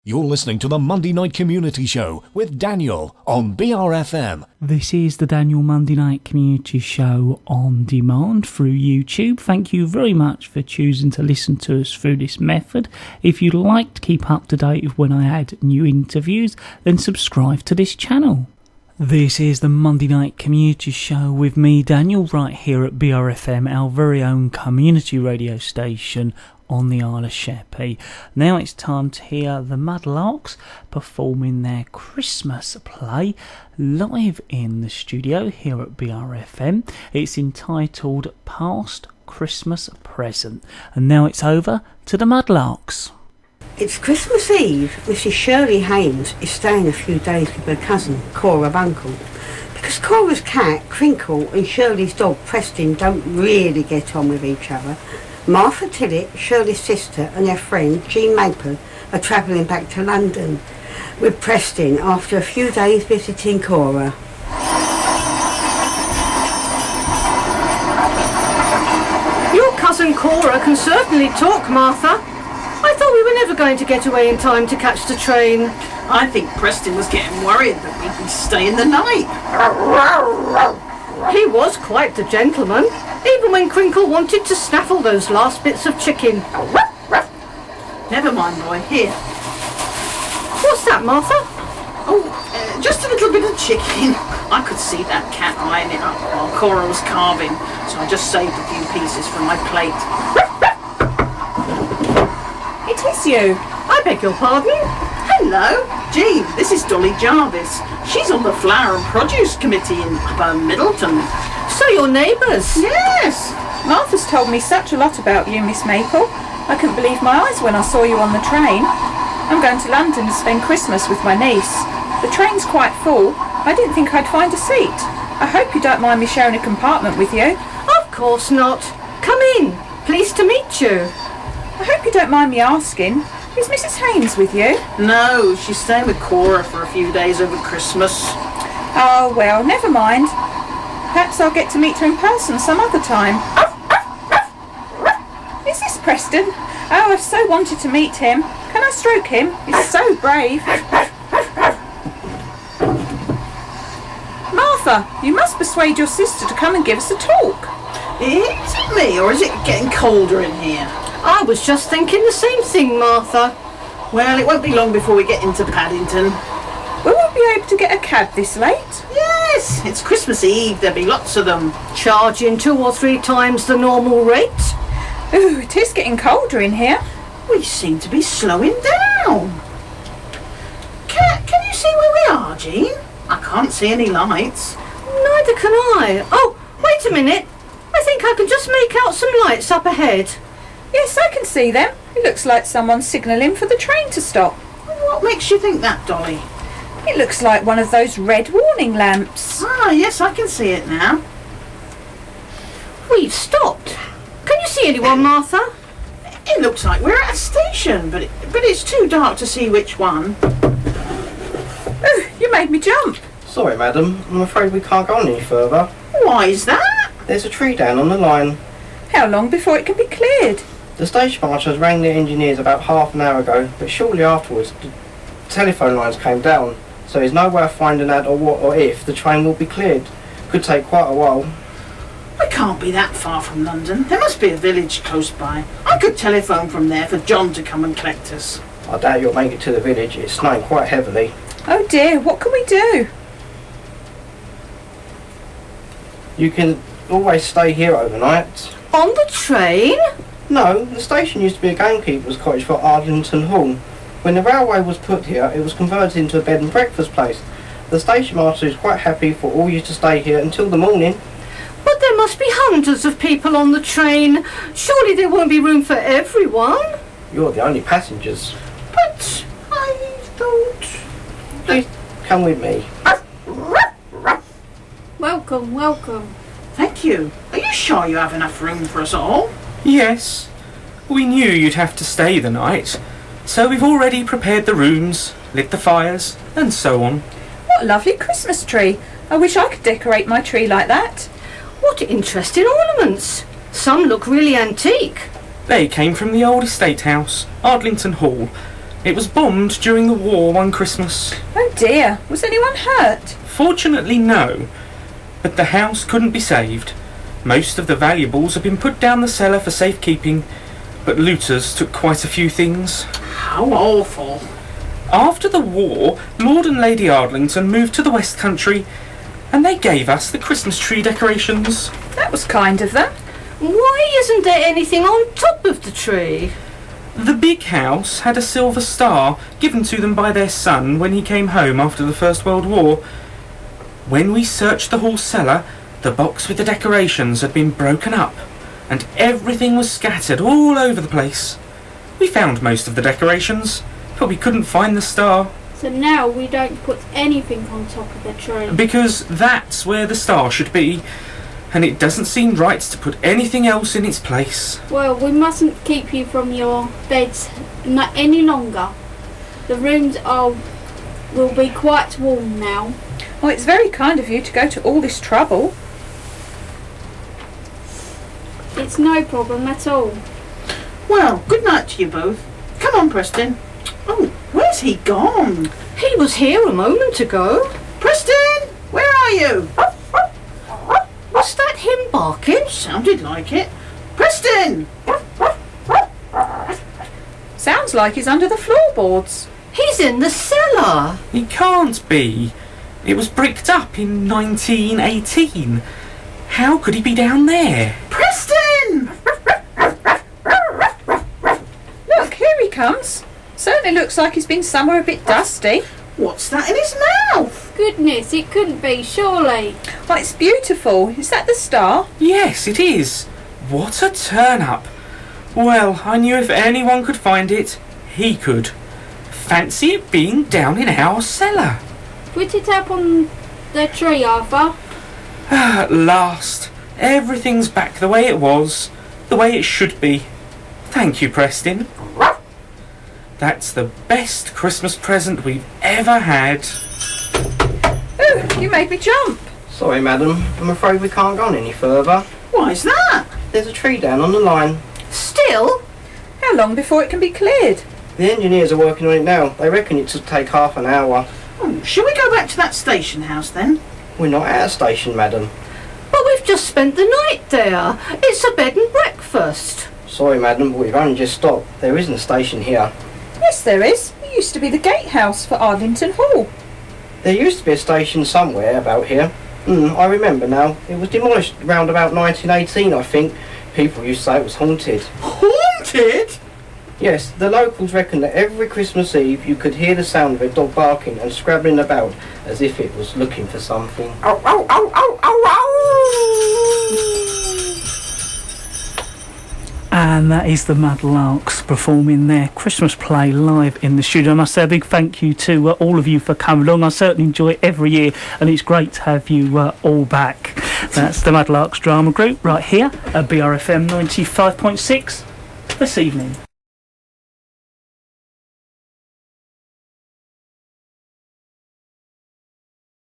You're listening to the Monday Night Community Show with Daniel on BRFM. This is the Daniel Monday Night Community Show on demand through YouTube. Thank you very much for choosing to listen to us through this method. If you'd like to keep up to date with when I add new interviews, then subscribe to this channel. This is the Monday Night Community Show with me, Daniel, right here at BRFM, our very own community radio station on the Isle of Sheppey. Now it's time to hear the Muddlarks performing their Christmas play live in the studio here at BRFM. It's entitled Past Christmas Present. And now it's over to the Muddlarks. It's Christmas Eve. Mrs. Shirley Haynes is staying a few days with her cousin, Cora Bunkle. Because Cora's cat, Crinkle, and Shirley's dog, Preston, don't really get on with each other, Martha Tillett, Shirley's sister, and their friend, Jean Maple, are travelling back to London with Preston after a few days visiting Cora. Your cousin Cora can certainly talk, Martha. I thought we were never going to get away in time to catch the train. I think Preston was getting worried that we'd be staying the night. He was quite the gentleman, even when Crinkle wanted to snaffle those last bits of chicken. Never mind, boy. Here. What's that, Martha? Oh, just a little bit of chicken. I could see that cat eyeing it up while Cora was carving, so I just saved a few pieces from my plate. It is you. I beg your pardon? Hello, Jean. This is Dolly Jarvis. She's on the Flower and Produce Committee in Middleton. So you're neighbours? Yes. Martha's told me such a lot about you, Miss Maple. I couldn't believe my eyes when I saw you on the train. I'm going to London to spend Christmas with my niece. The train's quite full. I didn't think I'd find a seat. I hope you don't mind me sharing a compartment with you. Of course not. Come in. Pleased to meet you. I hope you don't mind me asking, is Mrs. Haynes with you? No, she's staying with Cora for a few days over Christmas. Oh, well, never mind. Perhaps I'll get to meet her in person some other time. Is this Preston? Oh, I've so wanted to meet him. Can I stroke him? He's so brave. Martha, you must persuade your sister to come and give us a talk. Is it me, or is it getting colder in here? I was just thinking the same thing, Martha. Well, it won't be long before we get into Paddington. Will we be able to get a cab this late? Yes, it's Christmas Eve. There'll be lots of them. Charging 2 or 3 times the normal rate. Ooh, it is getting colder in here. We seem to be slowing down. Can you see where we are, Jean? I can't see any lights. Neither can I. Oh, wait a minute. I think I can just make out some lights up ahead. Yes, I can see them. It looks like someone's signalling for the train to stop. What makes you think that, Dolly? It looks like one of those red warning lamps. Ah, yes, I can see it now. We've stopped. Can you see anyone, Martha? It looks like we're at a station, but it's too dark to see which one. Ooh, you made me jump. Sorry, madam. I'm afraid we can't go any further. Why is that? There's a tree down on the line. How long before it can be cleared? The station marshals rang the engineers about half an hour ago, but shortly afterwards the telephone lines came down, so there's no way of finding out or what or if the train will be cleared. Could take quite a while. We can't be that far from London. There must be a village close by. I could telephone from there for John to come and collect us. I doubt you'll make it to the village. It's snowing quite heavily. Oh dear, what can we do? You can always stay here overnight. On the train? No, the station used to be a gamekeeper's cottage for Ardington Hall. When the railway was put here, it was converted into a bed and breakfast place. The station master is quite happy for all you to stay here until the morning. But there must be hundreds of people on the train. Surely there won't be room for everyone. You're the only passengers. But I thought... Please come with me. Welcome, welcome. Thank you. Are you sure you have enough room for us all? Yes. We knew you'd have to stay the night, so we've already prepared the rooms, lit the fires, and so on. What a lovely Christmas tree. I wish I could decorate my tree like that. What interesting ornaments. Some look really antique. They came from the old estate house, Ardlington Hall. It was bombed during the war one Christmas. Oh dear, was anyone hurt? Fortunately, no. But the house couldn't be saved. Most of the valuables had been put down the cellar for safekeeping, but looters took quite a few things. How awful. After the war, Lord and Lady Ardlington moved to the West Country, and they gave us the Christmas tree decorations. That was kind of them. Why isn't there anything on top of the tree? The big house had a silver star given to them by their son when he came home after the First World War. When we searched the hall cellar, the box with the decorations had been broken up, and everything was scattered all over the place. We found most of the decorations, but we couldn't find the star. So now we don't put anything on top of the tree. Because that's where the star should be, and it doesn't seem right to put anything else in its place. Well, we mustn't keep you from your beds any longer. The rooms will be quite warm now. Well, it's very kind of you to go to all this trouble. It's no problem at all. Well, good night to you both. Come on, Preston. Oh, where's he gone? He was here a moment ago. Preston, where are you? Was that him barking? Sounded like it. Preston! Sounds like he's under the floorboards. He's in the cellar. He can't be. It was bricked up in 1918. How could he be down there? Preston! Look, here he comes. Certainly looks like he's been somewhere a bit dusty. What's that in his mouth? Goodness, it couldn't be, surely. Oh, it's beautiful. Is that the star? Yes, it is. What a turn-up. Well, I knew if anyone could find it, he could. Fancy it being down in our cellar. Put it up on the tree, Arthur. At last. Everything's back the way it was. The way it should be. Thank you, Preston. That's the best Christmas present we've ever had. Oh, you made me jump. Sorry, madam. I'm afraid we can't go on any further. Why's that? There's a tree down on the line. Still? How long before it can be cleared? The engineers are working on it now. They reckon it should take half an hour. Oh, shall we go back to that station house then? We're not at a station, madam. But we've just spent the night there. It's a bed and breakfast. Sorry, madam, but we've only just stopped. There isn't a station here. Yes, there is. It used to be the gatehouse for Ardlington Hall. There used to be a station somewhere about here. I remember now. It was demolished around about 1918, I think. People used to say it was haunted. Haunted? Yes, the locals reckon that every Christmas Eve you could hear the sound of a dog barking and scrabbling about as if it was looking for something. Ow, ow, ow, ow, ow, ow! And that is the Muddlarks performing their Christmas play live in the studio. I must say a big thank you to all of you for coming along. I certainly enjoy it every year, and it's great to have you all back. That's the Muddlarks drama group right here at BRFM 95.6 this evening.